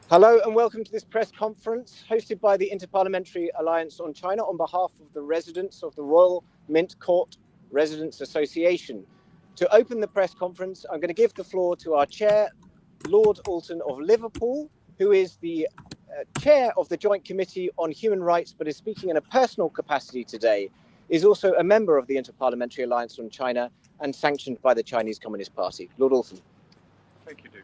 Hello and welcome to this press conference hosted by the Interparliamentary Alliance on China on behalf of the residents of the Royal Mint Court Residents Association. To open the press conference, I'm going to give the floor to our chair, Lord Alton of Liverpool, who is the chair of the Joint Committee on Human Rights, but is speaking in a personal capacity today, is also a member of the Interparliamentary Alliance on China and sanctioned by the Chinese Communist Party. Lord Alton. Thank you, Duke.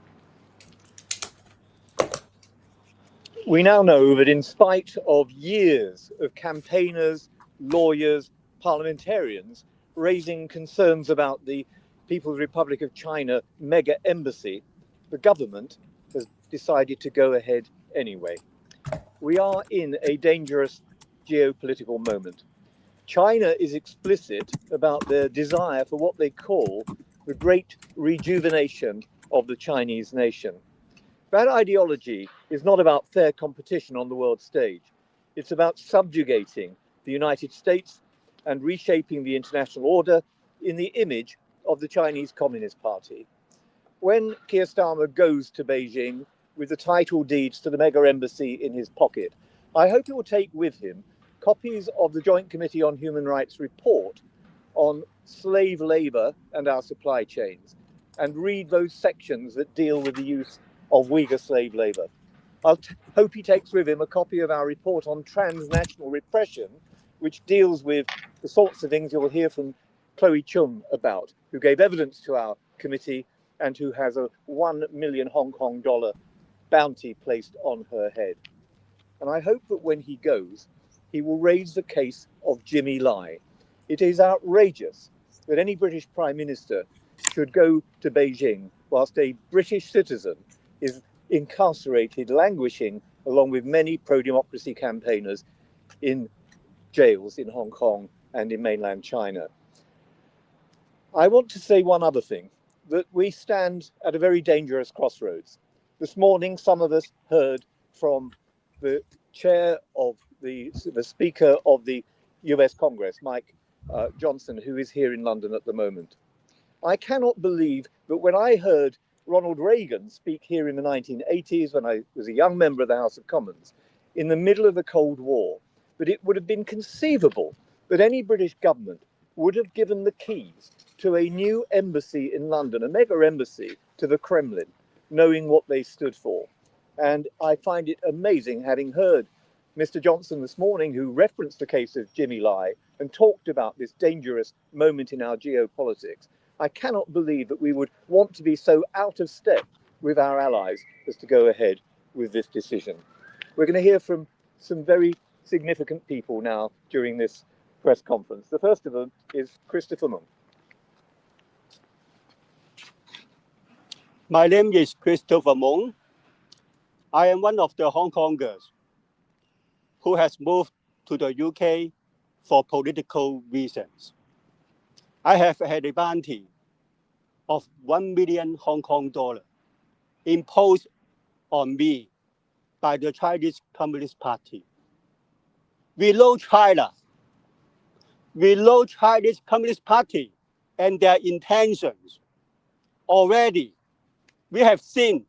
We now know that in spite of years of campaigners, lawyers, parliamentarians raising concerns about the People's Republic of China mega embassy, the government has decided to go ahead anyway. We are in a dangerous geopolitical moment. China is explicit about their desire for what they call the great rejuvenation of the Chinese nation. That ideology is not about fair competition on the world stage. It's about subjugating the United States and reshaping the international order in the image of the Chinese Communist Party. When Keir Starmer goes to Beijing with the title deeds to the mega embassy in his pocket, I hope he will take with him copies of the Joint Committee on Human Rights report on slave labor and our supply chains, and read those sections that deal with the use of Uyghur slave labor. I hope he takes with him a copy of our report on transnational repression, which deals with the sorts of things you'll hear from Chloe Chung about, who gave evidence to our committee and who has a 1 million Hong Kong dollar bounty placed on her head. And I hope that when he goes, he will raise the case of Jimmy Lai. It is outrageous that any British Prime Minister should go to Beijing whilst a British citizen is incarcerated, languishing, along with many pro-democracy campaigners in jails in Hong Kong and in mainland China. I want to say one other thing, that we stand at a very dangerous crossroads. This morning, some of us heard from the chair of the Speaker of the US Congress, Mike Johnson, who is here in London at the moment. I cannot believe that when I heard Ronald Reagan speak here in the 1980s, when I was a young member of the House of Commons, in the middle of the Cold War, that it would have been conceivable that any British government would have given the keys to a new embassy in London, a mega embassy to the Kremlin, knowing what they stood for. And I find it amazing, having heard Mr. Johnson this morning, who referenced the case of Jimmy Lai and talked about this dangerous moment in our geopolitics. I cannot believe that we would want to be so out of step with our allies as to go ahead with this decision. We're going to hear from some very significant people now during this press conference. The first of them is Christopher Mung. My name is Christopher Mung. I am one of the Hong Kongers who has moved to the UK for political reasons. I have had a bounty of 1 million Hong Kong dollar imposed on me by the Chinese Communist Party. We know China. We know Chinese Communist Party and their intentions. Already, we have seen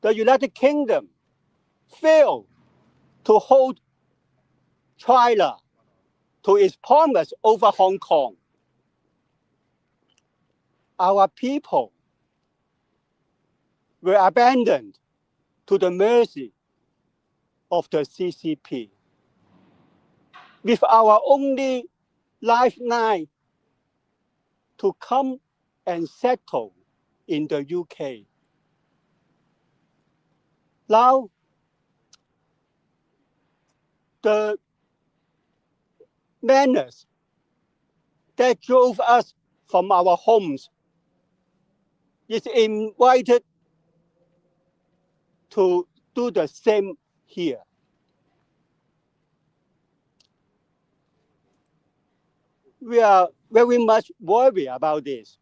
the United Kingdom fail to hold China to its promise over Hong Kong. Our people were abandoned to the mercy of the CCP. With our only lifeline to come and settle in the UK. Now, the menace that drove us from our homes is invited to do the same here. We are very much worried about this.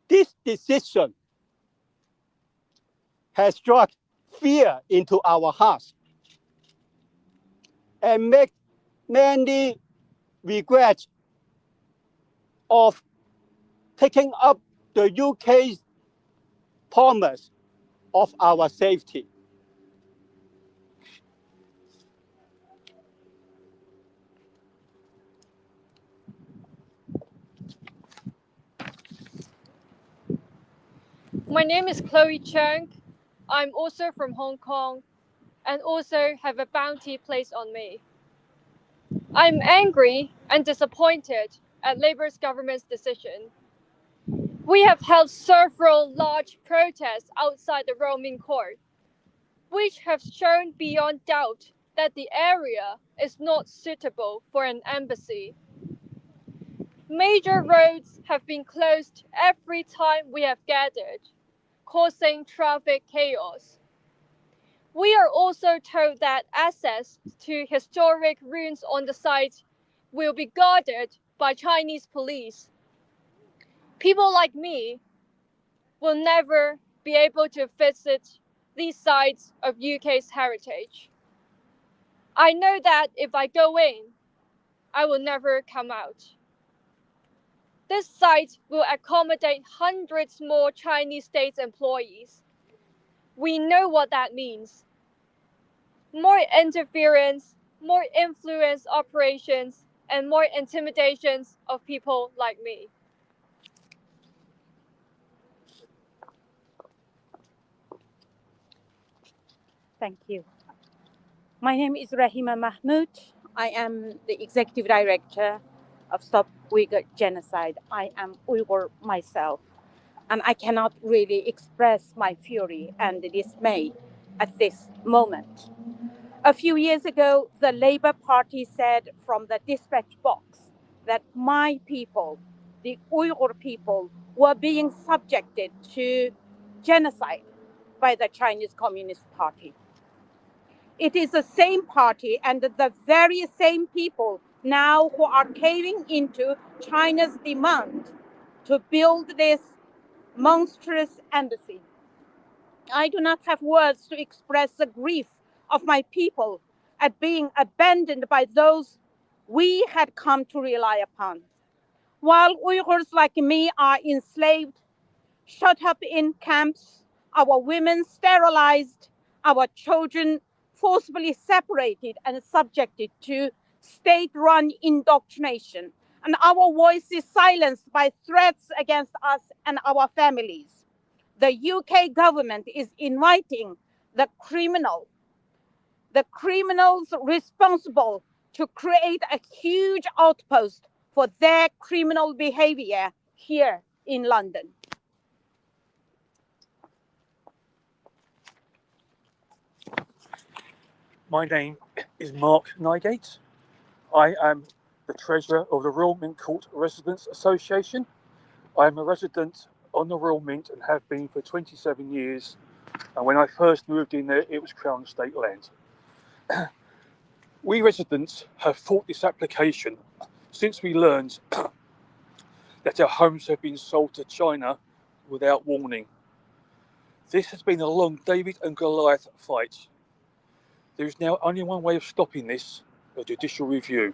This decision has struck fear into our hearts and make many regrets of taking up the UK's promise of our safety. My name is Chloe Chung. I'm also from Hong Kong and also have a bounty placed on me. I'm angry and disappointed at Labour's government's decision. We have held several large protests outside the Royal Mint Court, which have shown beyond doubt that the area is not suitable for an embassy. Major roads have been closed every time we have gathered, causing traffic chaos. We are also told that access to historic ruins on the site will be guarded by Chinese police. People like me will never be able to visit these sites of UK's heritage. I know that if I go in, I will never come out. This site will accommodate hundreds more Chinese state employees. We know what that means. More interference, more influence operations, and more intimidations of people like me. Thank you. My name is Rahima Mahmood. I am the Executive Director of Stop Uyghur Genocide. I am Uyghur myself, and I cannot really express my fury and dismay at this moment. A few years ago, the Labour Party said from the dispatch box that my people, the Uyghur people, were being subjected to genocide by the Chinese Communist Party. It is the same party and the very same people now who are caving into China's demand to build this monstrous embassy. I do not have words to express the grief of my people at being abandoned by those we had come to rely upon. While Uyghurs like me are enslaved, shut up in camps, our women sterilized, our children forcibly separated and subjected to state-run indoctrination, and our voices silenced by threats against us and our families. The UK government is inviting the criminals responsible to create a huge outpost for their criminal behavior here in London. My name is Mark Nygate. I am the Treasurer of the Royal Mint Court Residents Association. I am a resident on the Royal Mint and have been for 27 years. And when I first moved in there, it was Crown Estate land. We residents have fought this application since we learned that our homes have been sold to China without warning. This has been a long David and Goliath fight. There is now only one way of stopping this, a judicial review.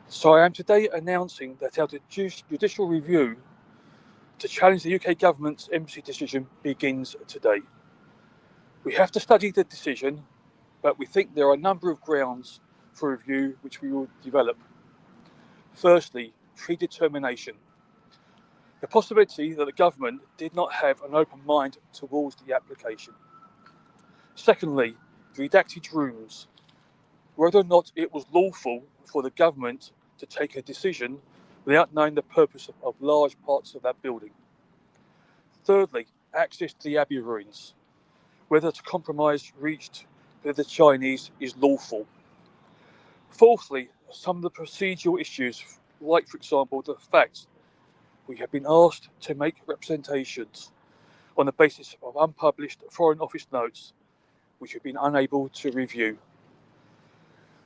So I am today announcing that our judicial review to challenge the UK government's embassy decision begins today. We have to study the decision, but we think there are a number of grounds for review which we will develop. Firstly, predetermination. The possibility that the government did not have an open mind towards the application. Secondly, redacted rooms. Whether or not it was lawful for the government to take a decision without knowing the purpose of large parts of that building. Thirdly, access to the Abbey ruins. Whether the compromise reached with the Chinese is lawful. Fourthly, some of the procedural issues, like for example the fact we have been asked to make representations on the basis of unpublished Foreign Office notes which we've been unable to review.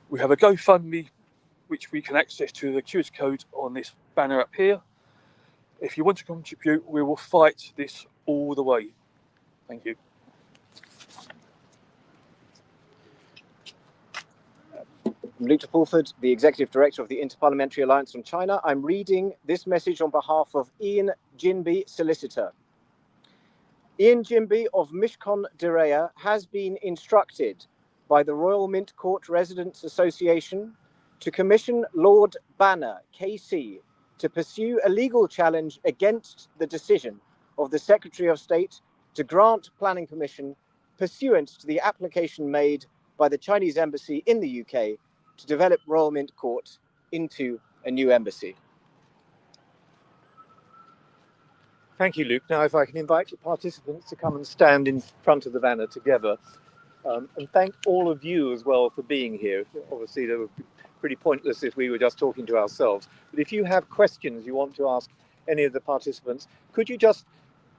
We have a GoFundMe which we can access to the QR code on this banner up here. If you want to contribute, we will fight this all the way. Thank you. I'm Luke de Pulford, the Executive Director of the Interparliamentary Alliance on China. I'm reading this message on behalf of Ian Jinby, Solicitor. Ian Jimby of Mishcon Derea has been instructed by the Royal Mint Court Residents Association to commission Lord Banner, KC, to pursue a legal challenge against the decision of the Secretary of State to grant planning permission pursuant to the application made by the Chinese Embassy in the UK to develop Royal Mint Court into a new embassy. Thank you, Luke. Now, if I can invite the participants to come and stand in front of the banner together, and thank all of you as well for being here. Obviously, it would be pretty pointless if we were just talking to ourselves. But if you have questions you want to ask any of the participants, could you just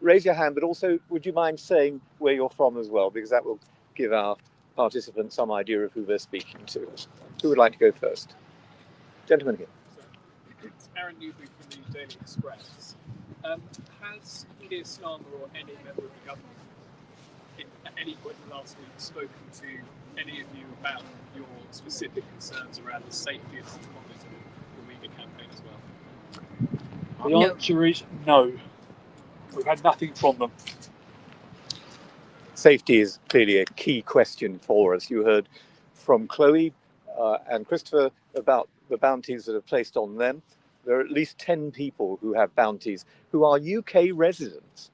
raise your hand, but also would you mind saying where you're from as well, because that will give our participants some idea of who they're speaking to. Who would like to go first? Gentleman here. It's Aaron Newbury from the Daily Express. Has Keir Starmer or any member of the government at any point in the last week spoken to any of you about your specific concerns around the safety of the Uyghur campaign as well? The answer is no. We've had nothing from them. Safety is clearly a key question for us. You heard from Chloe and Christopher about the bounties that are placed on them. There are at least 10 people who have bounties who are UK residents.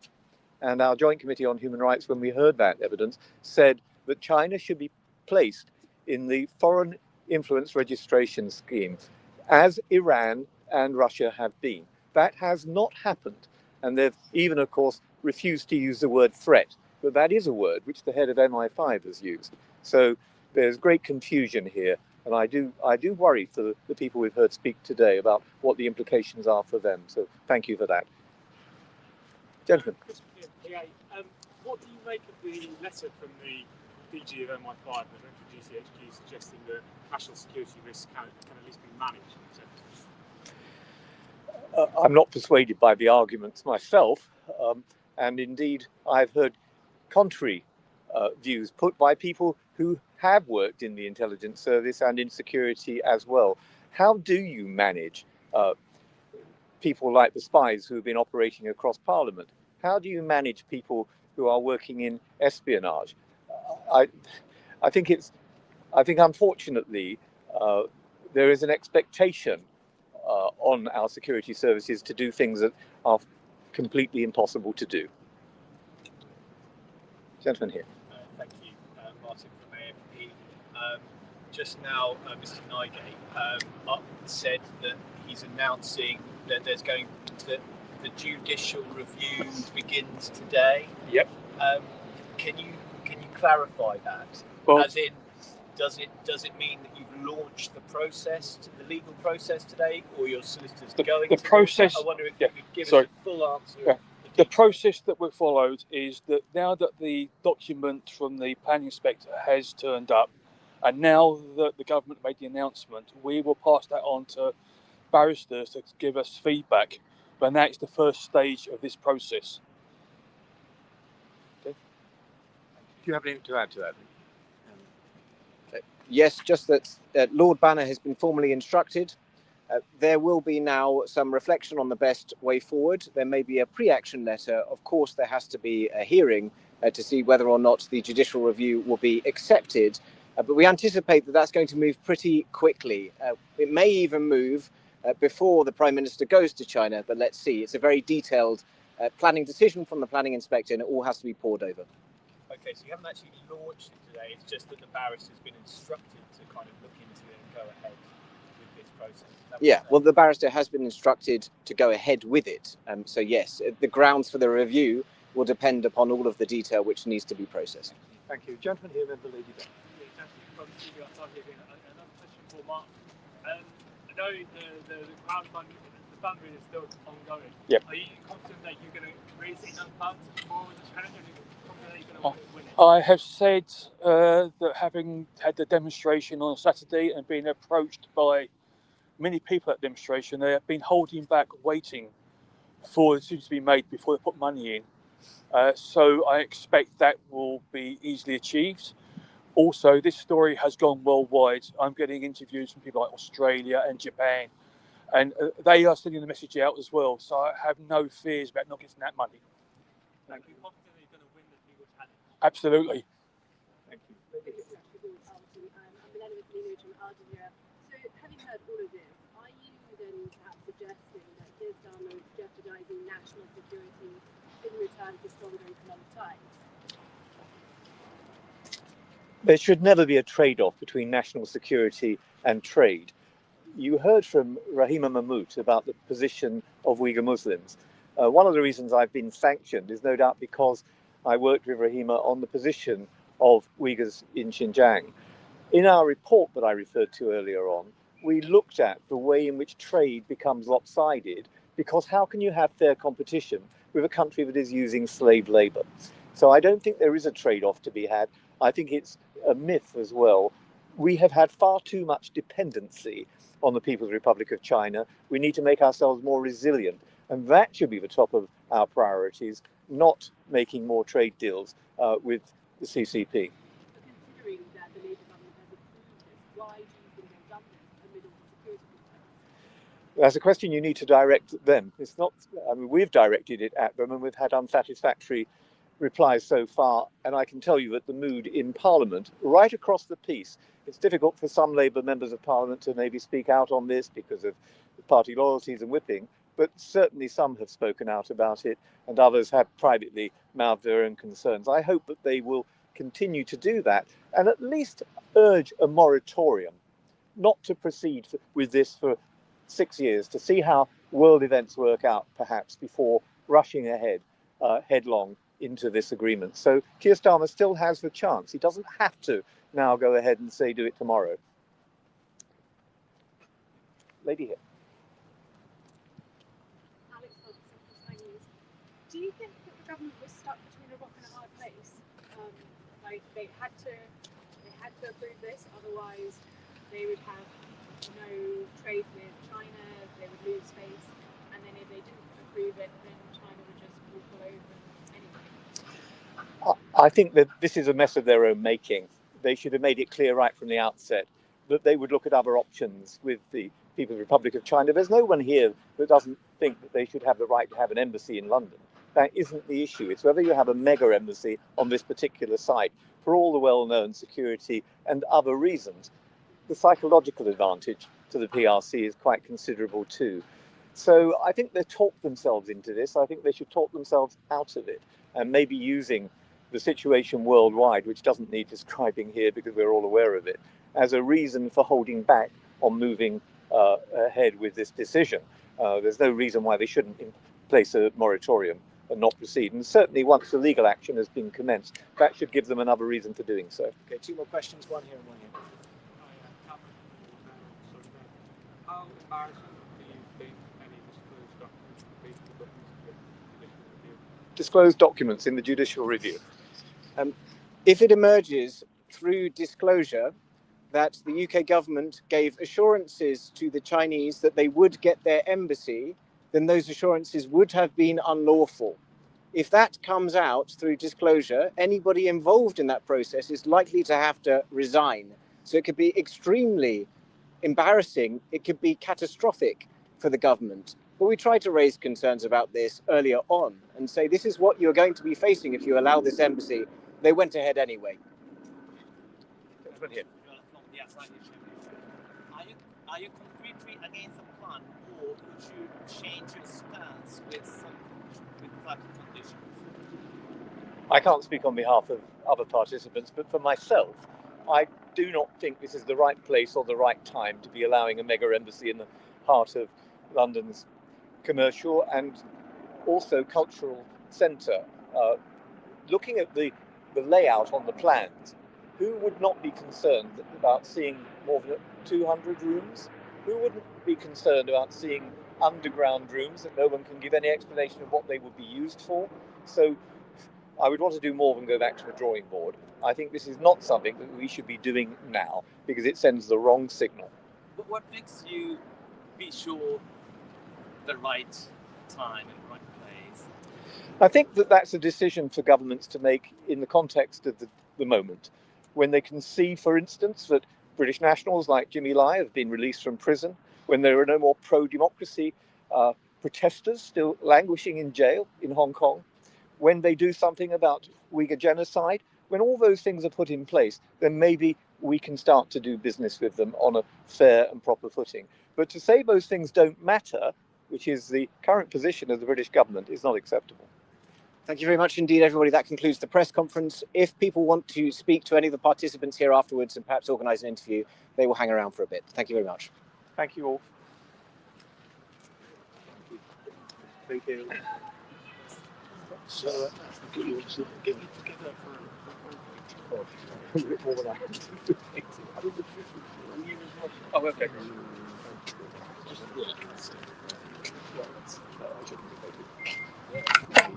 And our Joint Committee on Human Rights, when we heard that evidence, said that China should be placed in the Foreign Influence Registration Scheme, as Iran and Russia have been. That has not happened. And they've even, of course, refused to use the word threat. But that is a word which the head of MI5 has used. So there's great confusion here. And I do worry for the people we've heard speak today about what the implications are for them. So thank you for that. Gentlemen. What do you make of the letter from the DG of MI5, the GCHQ, suggesting that national security risks can at least be managed? I'm not persuaded by the arguments myself. And indeed, I've heard contrary views put by people who have worked in the intelligence service and in security as well. How do you manage people like the spies who have been operating across Parliament? How do you manage people who are working in espionage? I think unfortunately there is an expectation on our security services to do things that are completely impossible to do. Gentleman here. Thank you, Martin from AFP. Just now, Mr. Nigate said that he's announcing that there's going to the judicial review begins today. Yep. Can you clarify that? Well, as in, does it mean that you've launched the process, the legal process today, or your solicitors going? The process. I wonder if you could give us a full answer. Yeah. The process that we've followed is that now that the document from the planning inspector has turned up, and now that the government made the announcement, we will pass that on to barristers to give us feedback. And that is the first stage of this process. Okay. Do you have anything to add to that? Yes, just that Lord Banner has been formally instructed. There will be now some reflection on the best way forward. There may be a pre-action letter. Of course, there has to be a hearing to see whether or not the judicial review will be accepted. But we anticipate that that's going to move pretty quickly. It may even move before the Prime Minister goes to China, but let's see. It's a very detailed planning decision from the planning inspector, and it all has to be pored over. Okay, so you haven't actually launched it today. It's just that the barrister's been instructed to kind of look into it and go ahead with this process. Yeah, well, the barrister has been instructed to go ahead with it. So yes, the grounds for the review will depend upon all of the detail which needs to be processed. Thank you. Gentleman here, then the lady there. Another question for Mark. I know the crowdfunding, the fundraising is still ongoing. Yep. Are you confident that you're going to raise enough funds for the challenge? Are you confident that you're going to win it? I have said that having had the demonstration on Saturday and being approached by many people at the demonstration, they have been holding back, waiting for the decision to be made before they put money in. So I expect that will be easily achieved. Also, this story has gone worldwide. I'm getting interviews from people like Australia and Japan, and they are sending the message out as well. So I have no fears about not getting that money. Thank you. Absolutely. Thank you. So, having heard all of this, are you then perhaps suggesting that Keir Starmer is jeopardising national security in return for stronger economic ties? There should never be a trade-off between national security and trade. You heard from Rahima Mahmood about the position of Uyghur Muslims. One of the reasons I've been sanctioned is no doubt because I worked with Rahima on the position of Uyghurs in Xinjiang. In our report that I referred to earlier on, we looked at the way in which trade becomes lopsided, because how can you have fair competition with a country that is using slave labor? So I don't think there is a trade-off to be had. I think it's a myth as well. We have had far too much dependency on the People's Republic of China. We need to make ourselves more resilient, and that should be the top of our priorities, not making more trade deals with the CCP. Considering that the Labour government has approved this, why do you think they've done this amid all the security concerns? That's a question you need to direct them. It's not, I mean, we've directed it at them and we've had unsatisfactory replies so far. And I can tell you that the mood in Parliament, right across the piece, it's difficult for some Labour members of Parliament to maybe speak out on this because of party loyalties and whipping, but certainly some have spoken out about it and others have privately mouthed their own concerns. I hope that they will continue to do that and at least urge a moratorium, not to proceed with this for 6 years, to see how world events work out perhaps before rushing ahead headlong into this agreement. So Keir Starmer still has the chance. He doesn't have to now go ahead and say do it tomorrow. Lady here. Alex Thompson from Sky News. Do you think that the government was stuck between a rock and a hard place? Like they had to approve this, otherwise they would have no trade with China, they would lose face, and then if they didn't approve it, then China would just walk all over them anyway. I think that this is a mess of their own making. They should have made it clear right from the outset that they would look at other options with the People's Republic of China. There's no one here that doesn't think that they should have the right to have an embassy in London. That isn't the issue. It's whether you have a mega embassy on this particular site for all the well-known security and other reasons. The psychological advantage to the PRC is quite considerable too. So I think they talked themselves into this. I think they should talk themselves out of it and maybe using the situation worldwide, which doesn't need describing here because we're all aware of it, as a reason for holding back on moving ahead with this decision. There's no reason why they shouldn't place a moratorium and not proceed. And certainly once the legal action has been commenced, that should give them another reason for doing so. Okay, two more questions, one here and one here. How embarrassing do you think any disclosed documents will be for the judicial review? Disclosed documents in the judicial review. If it emerges through disclosure that the UK government gave assurances to the Chinese that they would get their embassy, then those assurances would have been unlawful. If that comes out through disclosure, anybody involved in that process is likely to have to resign. So it could be extremely embarrassing. It could be catastrophic for the government. But we tried to raise concerns about this earlier on and say this is what you're going to be facing if you allow this embassy. They went ahead anyway. Here. Are you completely against the plan, or would you change your stance with certain conditions? I can't speak on behalf of other participants, but for myself, I do not think this is the right place or the right time to be allowing a mega embassy in the heart of London's commercial and also cultural centre. Looking at the layout on the plans, who would not be concerned about seeing more than 200 rooms? Who wouldn't be concerned about seeing underground rooms that no one can give any explanation of what they would be used for? So I would want to do more than go back to the drawing board. I think this is not something that we should be doing now because it sends the wrong signal. But what makes you be sure the right time and right place? I think that that's a decision for governments to make in the context of the moment. When they can see, for instance, that British nationals like Jimmy Lai have been released from prison, when there are no more pro-democracy protesters still languishing in jail in Hong Kong, when they do something about Uyghur genocide, when all those things are put in place, then maybe we can start to do business with them on a fair and proper footing. But to say those things don't matter, which is the current position of the British government, is not acceptable. Thank you very much indeed, everybody. That concludes the press conference. If people want to speak to any of the participants here afterwards and perhaps organise an interview, they will hang around for a bit. Thank you very much. Thank you all. Thank you. So, get together for a bit more than that. Oh, okay.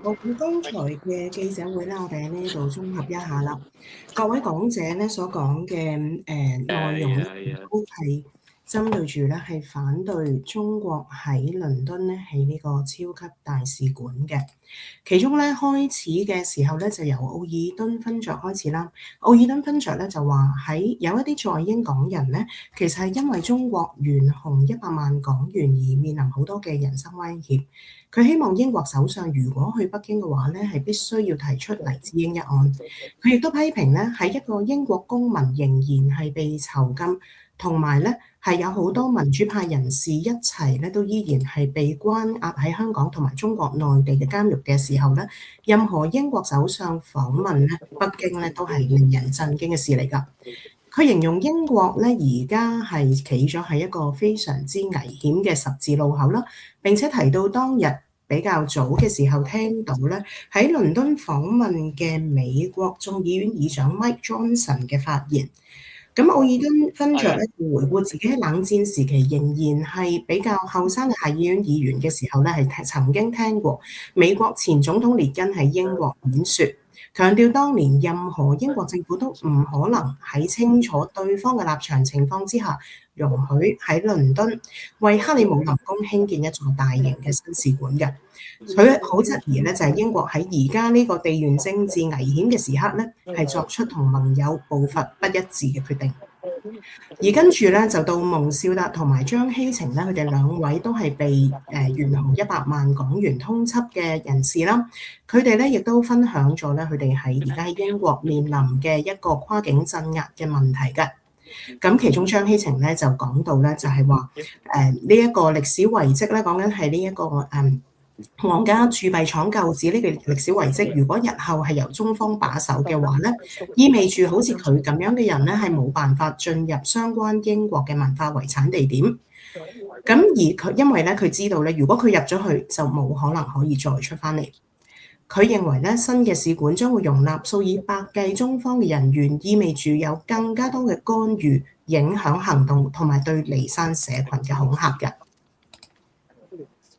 好，咁剛才嘅記者會咧，我哋喺呢度綜合一下啦。各位講者咧所講嘅內容咧，都係針對住咧係反對中國喺倫敦咧起呢個超級大使館嘅。其中咧開始嘅時候咧就由奧爾敦勳爵開始啦。奧爾敦勳爵咧就話喺有一啲在英港人咧，其實係因為中國懸紅100萬港元而面臨好多嘅人身威脅。佢希望英國首相如果去北京嘅話咧，係必須要提出黎智英一案。佢亦都批評咧，喺一個英國公民仍然係被囚禁，同埋咧係有好多民主派人士一齊咧都依然係被關押喺香港同埋中國內地嘅監獄嘅時候咧，任何英國首相訪問咧北京咧都係令人震驚嘅事嚟㗎。佢形容英國咧而家係企咗喺一個非常之危險嘅十字路口啦，並且提到當日比較早嘅時候聽到咧喺倫敦訪問嘅美國眾議院議長 Mike Johnson 嘅發言。咁奧爾敦勳爵咧回顧自己喺冷戰時期仍然係比較後生嘅下議院議員嘅時候咧，係曾經聽過美國前總統列根喺英國演說，強調當年任何英國政府都唔可能喺清楚對方嘅立場情況之下，容許喺倫敦為克里姆林宮興建一座大型嘅新使館嘅。佢好質疑咧，就係英國喺而家呢個地緣政治危險嘅時刻咧，係作出同盟友步伐不一致嘅決定。而跟住咧就到蒙兆達同埋張希晴咧，佢哋兩位都係被懸紅100萬港元通緝嘅人士啦。佢哋咧亦都分享咗咧佢哋喺而家喺英國面臨嘅一個跨境鎮壓嘅問題嘅。咁其中張希晴咧就講到咧，就係話呢一個歷史遺蹟咧，講緊係呢一個皇家鑄幣廠舊址呢個歷史遺蹟，如果日後係由中方把守嘅話咧，意味住好似佢咁樣嘅人咧係冇辦法進入相關英國嘅文化遺產地點。咁而佢因為咧佢知道咧，如果佢入咗去就冇可能可以再出翻嚟。佢認為咧新嘅使館將會容納數以百計中方嘅人員，意味住有更加多嘅干預、影響行動同埋對離散社群嘅恐嚇嘅。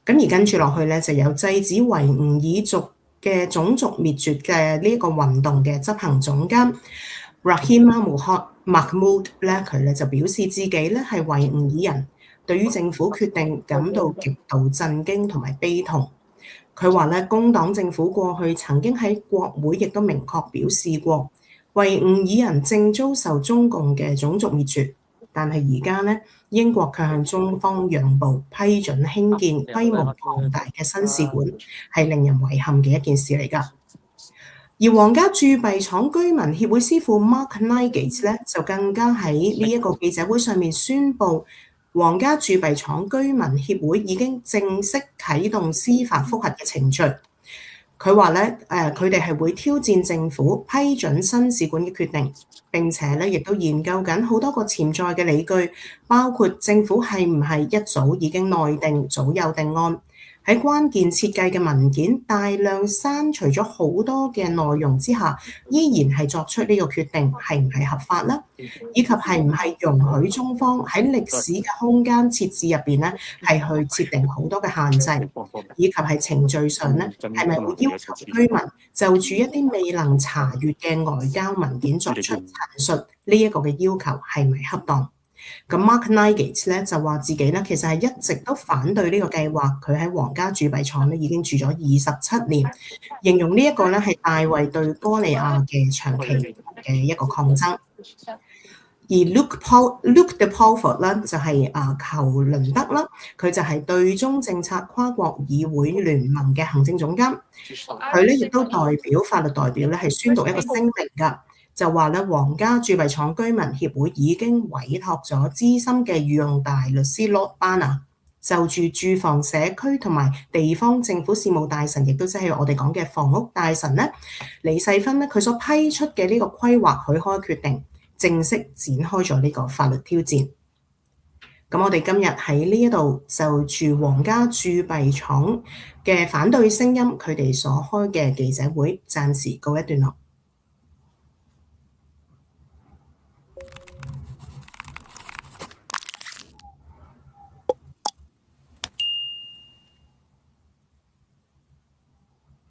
咁而跟住落去咧，就有制止維吾爾族嘅種族滅絕嘅呢一個運動嘅執行總監 Rahima Mahmood 咧，佢咧就表示自己咧係維吾爾人，對於政府決定感到極度震驚同埋悲痛。佢話咧，工黨政府過去曾經喺國會亦都明確表示過，維吾爾人正遭受中共嘅種族滅絕。但係而家咧，英國卻向中方讓步，批准興建規模龐大嘅新使館，係令人遺憾嘅一件事嚟㗎。而皇家鑄幣廠居民協會師傅 Mark Nigate 咧，就更加喺呢一個記者會上面宣布，皇家鑄幣廠居民協會已經正式啟動司法覆核嘅程序。佢話咧，佢哋係會挑戰政府批准新使館嘅決定，並且咧亦都研究緊好多個潛在嘅理據，包括政府係唔係一早已經內定早有定案，喺關鍵設計嘅文件大量刪除咗好多嘅內容之下，依然係作出呢個決定係唔係合法啦，以及係唔係容許中方喺歷史嘅空間設置入邊咧係去設定好多嘅限制，以及係程序上咧係咪會要求居民就住一啲未能查閲嘅外交文件作出陳述，呢一個嘅要求係咪恰當？咁 Mark Nigate 咧就話自己咧其實係一直都反對呢個計劃，佢喺皇家鑄幣廠咧已經住咗27年，形容呢一個咧係大衛對哥利亞嘅長期嘅一個抗爭。而 Luke de Pulford 咧就係裘倫德啦，佢就係對中政策跨國議會聯盟嘅行政總監，佢咧亦都代表法律代表咧係宣讀一個聲明㗎。就話咧，皇家鑄幣廠居民協會已經委託咗資深嘅御用大律師 Lord Banner 就住住房社區同埋地方政府事務大臣，亦都即係我哋講嘅房屋大臣咧，李世勳咧，佢所批出嘅呢個規劃許可決定，正式展開咗呢個法律挑戰。咁我哋今日喺呢一度就住皇家鑄幣廠嘅反對聲音，佢哋所開嘅記者會，暫時告一段落。